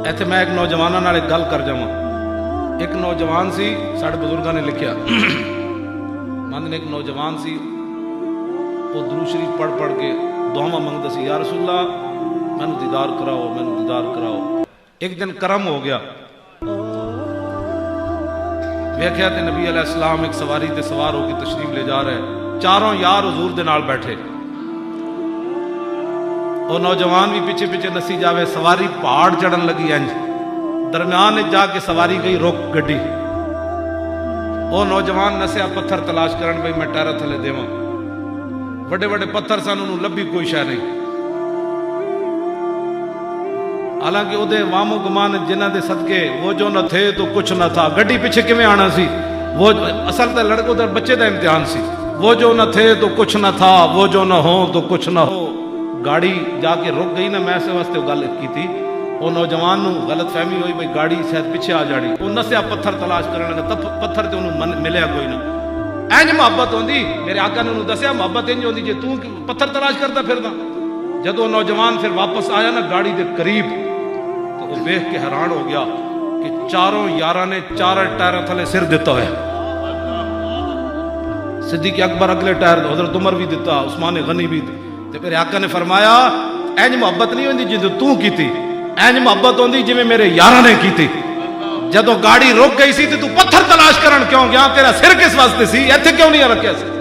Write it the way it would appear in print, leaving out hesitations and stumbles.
ਇੱਥੇ ਮੈਂ ਇੱਕ ਨੌਜਵਾਨਾਂ ਨਾਲ ਇੱਕ ਗੱਲ ਕਰ ਜਾਵਾਂ। ਇੱਕ ਨੌਜਵਾਨ ਸੀ, ਸਾਡੇ ਬਜ਼ੁਰਗਾਂ ਨੇ ਲਿਖਿਆ, ਮੰਨ ਨੇ ਇੱਕ ਨੌਜਵਾਨ ਸੀ, ਉਹ ਦਰੂਦ ਸ਼ਰੀਫ ਪੜ੍ਹ ਪੜ੍ਹ ਕੇ ਦੁਆਵਾਂ ਮੰਗਦਾ ਸੀ, ਯਾ ਰਸੂਲ ਅੱਲਾ ਮੈਨੂੰ ਦੀਦਾਰ ਕਰਾਓ, ਮੈਨੂੰ ਦੀਦਾਰ ਕਰਾਓ। ਇੱਕ ਦਿਨ ਕਰਮ ਹੋ ਗਿਆ, ਵੇਖਿਆ ਤੇ ਨਬੀ ਅਲੈਹਿ ਸਲਾਮ ਇੱਕ ਸਵਾਰੀ ਤੇ ਸਵਾਰ ਹੋ ਕੇ ਤਸ਼ਰੀਫ ਲੈ ਜਾ ਰਹੇ, ਚਾरों यार हुजूर दे नाल बैठे। ਉਹ ਨੌਜਵਾਨ ਵੀ ਪਿੱਛੇ ਪਿੱਛੇ ਨੱਸੀ ਜਾਵੇ, ਸਵਾਰੀ ਪਹਾੜ ਚੜਨ ਲੱਗੀ, ਇੰਜ ਦਰਮਿਆਨ ਵਿੱਚ ਜਾ ਕੇ ਸਵਾਰੀ ਗਈ ਰੁਕ ਗੱਡੀ। ਉਹ ਨੌਜਵਾਨ ਨਸਿਆ ਪੱਥਰ ਤਲਾਸ਼ ਕਰਨ, ਬਈ ਮੈਂ ਟਾਇਰ ਥੱਲੇ ਦੇਵਾਂ। ਵੱਡੇ ਵੱਡੇ ਪੱਥਰ ਸਨ, ਉਹਨੂੰ ਲੱਭੀ ਕੋਈ ਸ਼ੈ ਨਹੀਂ। ਹਾਲਾਂਕਿ ਉਹਦੇ ਵਾਮੋ ਗਮਾਨ ਜਿਨ੍ਹਾਂ ਦੇ ਸਦਕੇ ਉਹ ਜੋ ਨਾ ਥੇ ਤਾਂ ਕੁਛ ਨਾ ਥਾ, ਗੱਡੀ ਪਿੱਛੇ ਕਿਵੇਂ ਆਣਾ ਸੀ? वो असल तो लड़कों तो बच्चे का इम्तिहान सी, वो जो न थे तो कुछ न था, वो जो न हो तो कुछ न हो। गाड़ी जाके रुक गई ना, मैं इस वास्ते गल की थी, वो नौजवान को गलत फहमी हुई भाई गाड़ी शायद पीछे आ जानी। वो नसिया पत्थर तलाश करने लगा, तब पत्थर तो उन्होंने मिलया कोई ना। इंज मुहब्बत होंदी, मेरे आका ने दसिया मुहब्बत इंज होंदी जे तू पत्थर तलाश करता फिरदा। जदों नौजवान फिर वापस आया ना गाड़ी के करीब, तो वो वेख के हैरान हो गया कि चारों यारां ने चार टायर थले सिर दिता है। सिद्दीक़ अकबर अगले टायर, हज़रत उमर भी दिता, उस्मान गनी भी। ते मेरे आका ने फरमाया इंज मुहब्बत नहीं होंदी जिद्दों तू कीती, इंज मुहब्बत होंदी जिवें मेरे यारां ने कीती। जदों गाड़ी रुक गई सी ते तू पत्थर तलाश करन क्यों गया? तेरा सिर किस वास्ते सी? इत्थे क्यों नहीं रखिया सी?